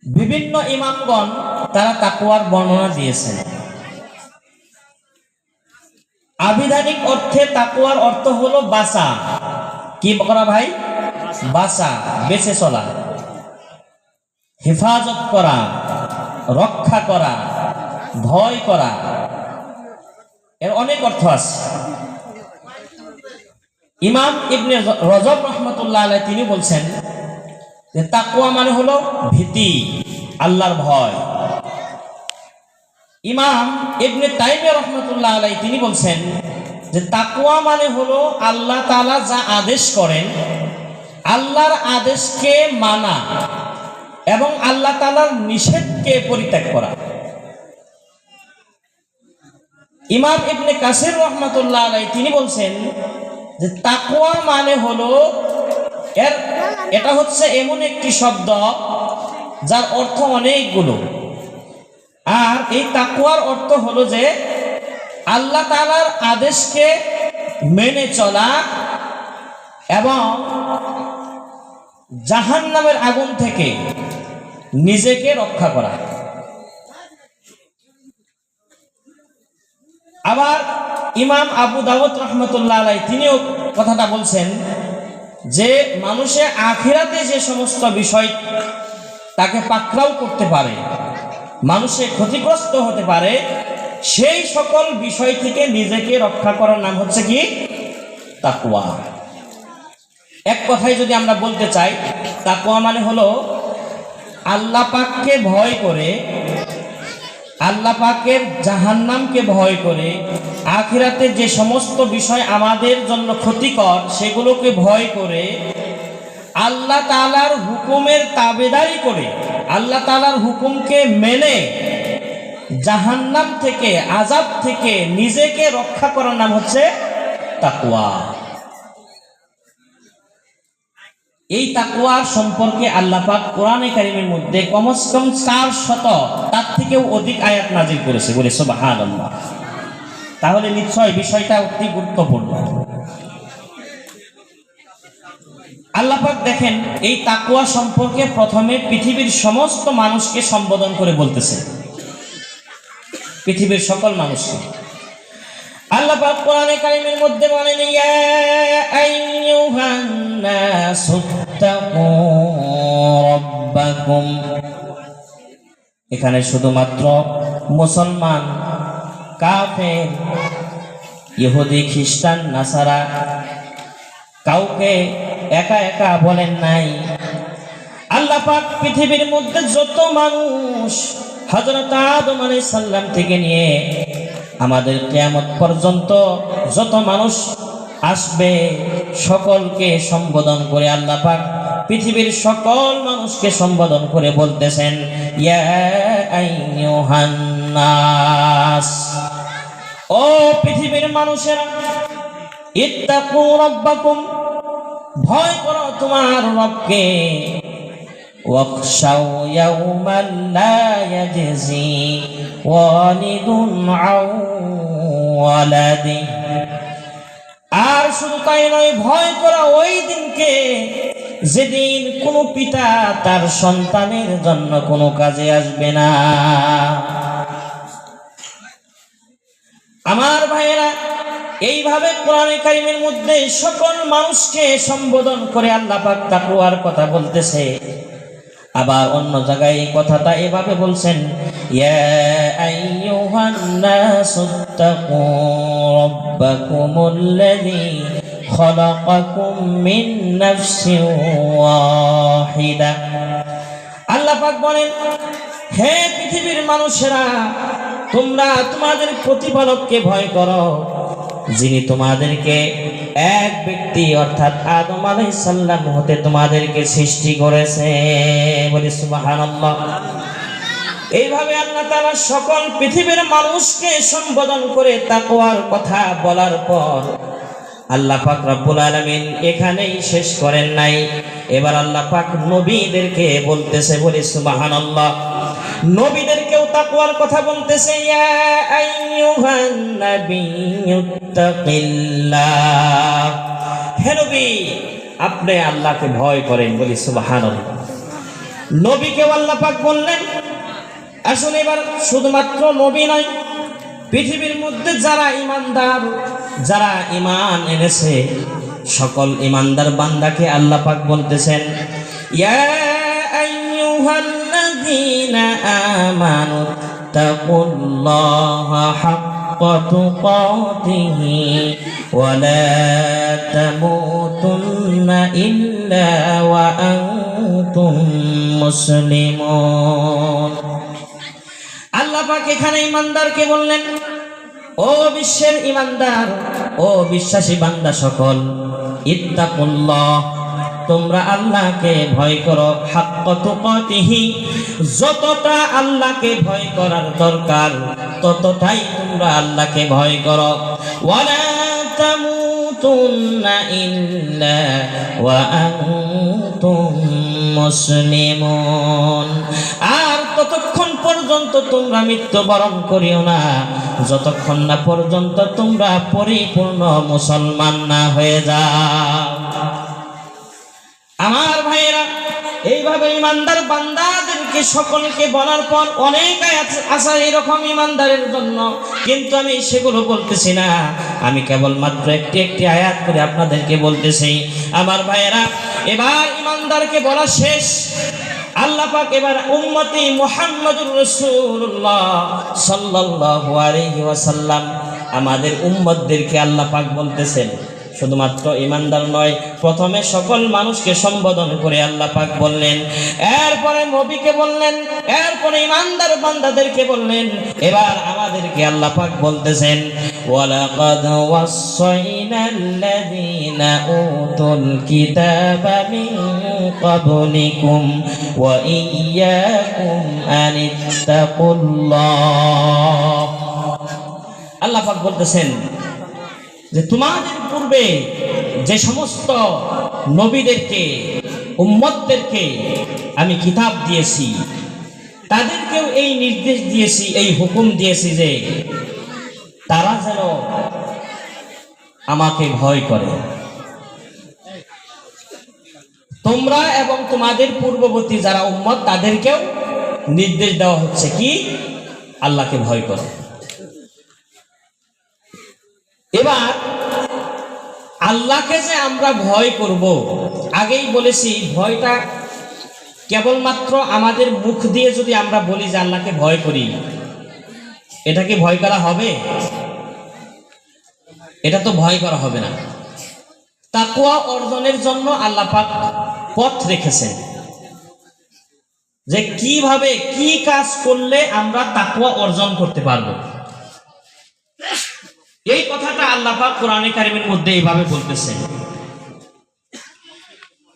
বিভিন্ন ইমামগণ তারা তাকওয়ার বর্ণনা দিয়েছেন। আবিধানিক অর্থে তাকওয়ার অর্থ হলো বাঁচা। কি করা ভাই? বাঁচা, বেঁচে চলা, হেফাজত করা, রক্ষা করা, ভয় করা, এর অনেক অর্থ আছে। ইমাম ইবনে রজব রহমতুল্লাহ আলাইহি তিনি বলছেন যে তাকওয়া মানে হলো ভীতি, আল্লাহর ভয়। ইমাম ইবনে তাইমিয়া রহমতুল্লাহ আলাইহি তিনি বলছেন যে তাকওয়া মানে হলো আল্লাহ তাআলা যা আদেশ করেন আল্লাহর আদেশকে মানা এবং আল্লাহ তাআলার নিষেধকে পরিত্যাগ করা। ইমাম ইবনে কাসির রহমতুল্লাহ আলাইহি তিনি বলছেন যে তাকওয়া মানে হলো এটা হচ্ছে এমন একটি শব্দ যার অর্থ অনেকগুলো। আর এই তাকওয়ার অর্থ হলো যে আল্লাহ তাআলার আদেশকে মেনে চলা এবং জাহান্নামের আগুন থেকে নিজেকে রক্ষা করা। আবার ইমাম আবু দাউদ রহমতুল্লাহ আলাইহি তিনিও কথাটা বলছেন যে মানুষের আখিরাতে যে সমস্ত বিষয় তাকে পাকড়াও করতে পারে, মানুষের ক্ষতিগ্রস্ত হতে পারে, সেই সকল বিষয় থেকে নিজেকে রক্ষা করার নাম হচ্ছে কি? তাকওয়া। এক কথায় যদি আমরা বলতে চাই, তাকওয়া মানে হলো আল্লাহ পাককে ভয় করে, আল্লাহ পাকের জাহান্নামকে ভয় করে, আখিরাতে যে সমস্ত বিষয় আমাদের জন্য ক্ষতিকর সেগুলোকে ভয় করে, আল্লাহ তাআলার হুকুমের তাবেদারি করে, আল্লাহ তাআলার হুকুমকে মেনে জাহান্নাম থেকে, আযাব থেকে নিজেকে রক্ষা করার নাম হচ্ছে তাকওয়া। এই তাকওয়ার সম্পর্কে আল্লাহ পাক কোরআনে কারীমের মধ্যে কমসে কম 400 তার থেকেও অধিক আয়াত নাযিল করেছে, বলে সুবহানাল্লাহ। তাহলে নিশ্চয় বিষয়টা অতি গুরুত্বপূর্ণ। আল্লাহ পাক দেখেন এই তাকওয়া সম্পর্কে প্রথমে পৃথিবীর সমস্ত মানুষকে সম্বোধন করে বলতেছে, পৃথিবীর সকল মানুষকে। আল্লাহ পাক কোরআনে কারীমের মধ্যে বলেন, ইয়া আইয়ুহান নাসুত্তাকু রাব্বাকুম। এখানে শুধুমাত্র মুসলমান, কাফের, ইহুদি, খ্রিস্টান, নাসারা কাউকে একা একা বলেন নাই। আল্লাহ পাক পৃথিবীর মধ্যে যত মানুষ হযরত আদম আলাইহিস সালাম থেকে নিয়ে আমাদের কিয়ামত পর্যন্ত যত মানুষ আসবে সকলকে সম্বোধন করে আল্লাহ পাক পৃথিবীর সকল মানুষকে সম্বোধন করে বলতেছেন, ইয়া আইয়ুহান নাস, ও পৃথিবীর মানুষেরা, ইত্তাকু রাব্বাকুম, ভয় করো তোমার রবকে, ওয়াখশাউ ইয়াওমান লা ইয়াজজি ওয়ালিদুন আন ওয়ালাদিহি, আর শুধু তাই নয়, ভয় করা ওই দিনকে যেদিন কোনো পিতা তার সন্তানের জন্য কোনো কাজে আসবে না। আমার ভাইয়েরা, এইভাবে কোরআনে কারীমের মধ্যে সকল মানুষকে সম্বোধন করে আল্লাহ পাক তাকওয়ার কথা বলতেছে। আবার অন্য জায়গায় এই কথাটা এভাবে বলছেন, ইয়া আইয়ুহান নাসুত্তাকু রাব্বাকুমুল্লাযী খালাকাকুম মিন নাফসিন ওয়াহিদা। আল্লাহ পাক বলেন, হে পৃথিবীর মানুষেরা, তোমরা তোমাদের প্রতিপালককে ভয় করো, যিনি তোমাদেরকে এক ব্যক্তি অর্থাৎ আদম আলাইহিস সালাম হতে তোমাদেরকে সৃষ্টি করেছে, বলি সুবহানাল্লাহ। এইভাবে আল্লাহ তাআলা সকল পৃথিবীর মানুষকে সম্বোধন করে তাকওয়ার কথা বলার পর আল্লাহ পাক রব্বুল আলামিন এখানেই শেষ করেন নাই। এবার আল্লাহ পাক নবীদেরকে বলতেছে, বলি সুবহানাল্লাহ। নবীদেরকেও তাকওয়ার কথা বলতেছে, ইয়া আইয়ুহান নাবিয়্যুত্তাকিল্লাহ, হে নবী আপনি আল্লাহকে ভয় করেন, বলি সুবহানাল্লাহ। নবীকে আল্লাহ পাক বললেন। আসলে এবার শুধুমাত্র নবী নয়, পৃথিবীর মধ্যে যারা ঈমানদার, যারা ঈমান এনেছে, সকল ঈমানদার বান্দাকে আল্লাহ পাক বলতেছেন, ইয়া আইয়ুহাল্লাযীনা আমানু তাকুল্লাহা হাক্কা তুকাতিহি ওয়া লা তামুতুন্না ইল্লা ওয়া আনতুম মুসলিমুন। আল্লাহ পাক এখানে ঈমানদারকে বললেন, ও বিশ্বের ঈমানদার, ও বিশ্বাসী বান্দা সকল, ইত্তাকুল্লাহ, তোমরা আল্লাহকে ভয় করো, হাক্কা তুকাতিহি, যতটা আল্লাহকে ভয় করার দরকার ততটাই তোমরা আল্লাহকে ভয় করো, ওয়ালা তামুতুন্না ইল্লা ওয়া আনতুম মুসলিমুন, আর ততক্ষণ পর্যন্ত তোমরা মৃত্যুবরণ করিও না যতক্ষণ না পর্যন্ত তোমরা পরিপূর্ণ মুসলমান না হয়ে যাও। আমার ভাইয়েরা, এইভাবে ঈমানদার বান্দাদেরকে সকলকে বলার পর অনেক আয়াত আছে এরকম ঈমানদারের জন্য, কিন্তু আমি সেগুলো বলতেছি না, আমি কেবলমাত্র একটি একটি আয়াত করে আপনাদেরকে বলতেছি। আমার ভাইয়েরা, এবার ঈমানদারকে বলা শেষ। আল্লাহ পাক এবার উম্মতি মুহাম্মদুর রাসূলুল্লাহ সাল্লাল্লাহু আলাইহি ওয়াসাল্লাম, আমাদের উম্মতদেরকে আল্লাহ পাক বলতেছেন। শুধুমাত্র ঈমানদার নয়, প্রথমে সকল মানুষকে সম্বোধন করে আল্লাহ পাক বললেন, এরপরে নবীকে বললেন, এরপরে ঈমানদার বান্দাদেরকে বললেন, এবার আমাদেরকে আল্লাহ পাক বলতেছেন, ওয়ালাকাদ ওয়াসাইনাল্লাযীনা উতুল কিতাবা মিন ক্বাবলিকুম ওয়া ইয়্যাকুম আনিত্তাকুল্লাহ। আল্লাহ পাক বলতেছেন যে তোমাদের পূর্বে যে সমস্ত নবীদেরকে, উম্মতদেরকে আমি কিতাব দিয়েছি, তাদেরকেও এই নির্দেশ দিয়েছি, এই হুকুম দিয়েছি যে তারা যেন আমাকে ভয় করে। তোমরা এবং তোমাদের পূর্ববর্তী যারা উম্মত তাদেরকেও নির্দেশ দেওয়া হচ্ছে কি, আল্লাহকে ভয় করো। এবার আল্লাহকে যে আমরা ভয় করব, আগেই বলেছি ভয়টা কেবলমাত্র আমাদের মুখ দিয়ে যদি আমরা বলি যে আল্লাহকে ভয় করি, এটা কি ভয় করা হবে? এটা তো ভয় করা হবে না। তাকওয়া অর্জনের জন্য আল্লাহ পাক পথ রেখেছেন যে কিভাবে কি কাজ করলে আমরা তাকওয়া অর্জন করতে পারবো। এই কথাটা আল্লাহ পাক কোরআনে কারীমের মধ্যে এইভাবে বলতেছেন,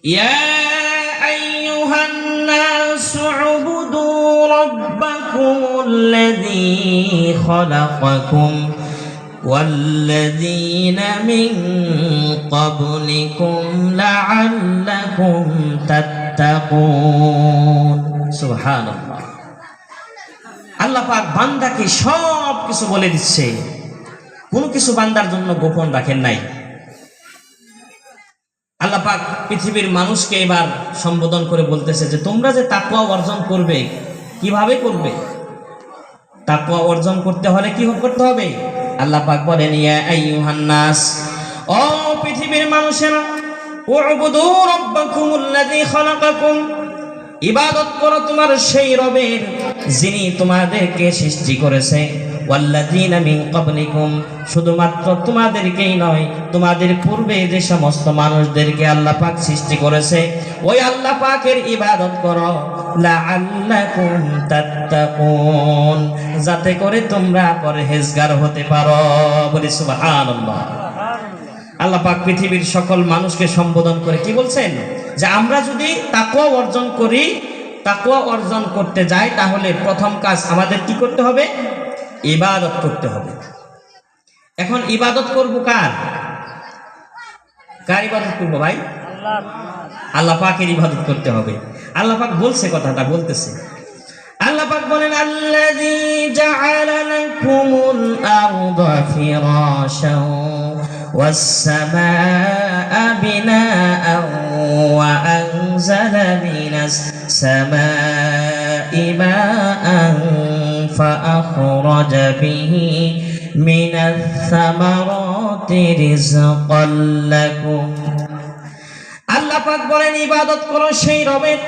ইয়া আইয়ুহান নাসু উবুদু রাব্বাকুমুল্লাযী খালাকাকুম ওয়াল্লাযীনা মিন ক্বাবলিকুম লাআল্লাকুম তাত্তাকুন। সুবহানাল্লাহ। আল্লাহ পাক বান্দাকে সব কিছু বলে দিচ্ছে, কোনো কিছু বান্দার জন্য গোপন রাখেন নাই। আল্লাহ পাক পৃথিবীর মানুষকে এবার সম্বোধন করে বলতেছে যে তোমরা যে তাকওয়া অর্জন করবে, কিভাবে করবে? তাকওয়া অর্জন করতে হলে কি করতে হবে? আল্লাহ পাক বলেন, ইয়া আইয়ুহান নাস, ও পৃথিবীর মানুষেরা, উবুদু রাব্বাকুমুল্লাযী খালাকাকুম, ইবাদত করো তোমার সেই রবের যিনি তোমাদেরকে সৃষ্টি করেছে, ওয়াল্লাযীনা মিন ক্বাবলিকুম, শুধুমাত্র তোমাদেরকেই নয়, তোমাদের পূর্বে যে সমস্ত মানুষদেরকে আল্লাহ পাক সৃষ্টি করেছে, ওই আল্লাহ পাকের ইবাদত করো, লাআল্লাকুম তাত্তাকুন, যাতে করে তোমরা পরহেজগার হতে পারো। বলি সুবহানাল্লাহ। আল্লাহ পাক পৃথিবীর সকল মানুষকে সম্বোধন করে কি বলছেন? যে আমরা যদি তাকওয়া অর্জন করি, তাকওয়া অর্জন করতে যাই, তাহলে প্রথম কাজ আমাদের কি করতে হবে? ইবাদত করতে হবে। এখন ইবাদত করব কার? কার ইবাদত করব ভাই? আল্লাহ পাকের ইবাদত করতে হবে। আল্লাহ পাক বলছে, কথাটা বলতেছে, আল্লাহ পাক বলেন, আল্লাযী জাআলা লাকুমুল আরদা ফিরাশাও والسماء بناء وأنزل من السماء ماء فأخرج به من الثمرات رزقا لكم আল্লাহ পাক বলেন ইবাদত করো সেই রবের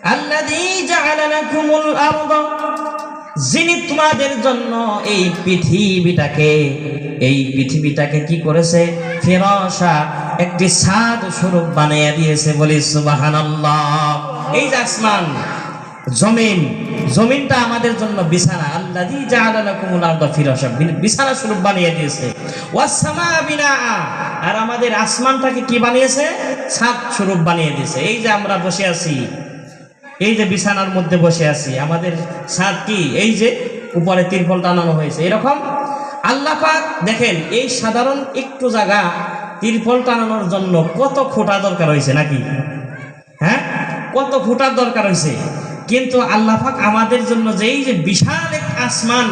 আল্লাযী জাআলা লাকুমুল আরদ যিনি তোমাদের জন্য এই পৃথিবীটাকে কি করেছে ফিরাশা একটি ছাদ স্বরূপ বানিয়ে দিয়েছে বলি সুবহানাল্লাহ এই যে আসমান জমিনটা আমাদের জন্য বিছানা আল্লাযী জাআলা লাকুমুল আরদা ফিরাশা বিছানা স্বরূপ বানিয়ে দিয়েছে ওয়াস সামা বিনাআ আর আমাদের আসমানটাকে কি বানিয়েছে ছাদ স্বরূপ বানিয়ে দিয়েছে এই যে আমরা বসে আছি এই যে বিছানার মধ্যে বসে আছি আমাদের ছাদ কি এই যে উপরে তিরপল টানানো হয়েছে এরকম আল্লাহ পাক দেখেন এই সাধারণ একটু জায়গা তিরপল টানানোর জন্য কত খুঁটা দরকার হয়েছে নাকি হ্যাঁ কত খুঁটার দরকার হয়েছে কিন্তু আল্লাহ পাক আমাদের জন্য যে এই যে বিশাল এক আসমান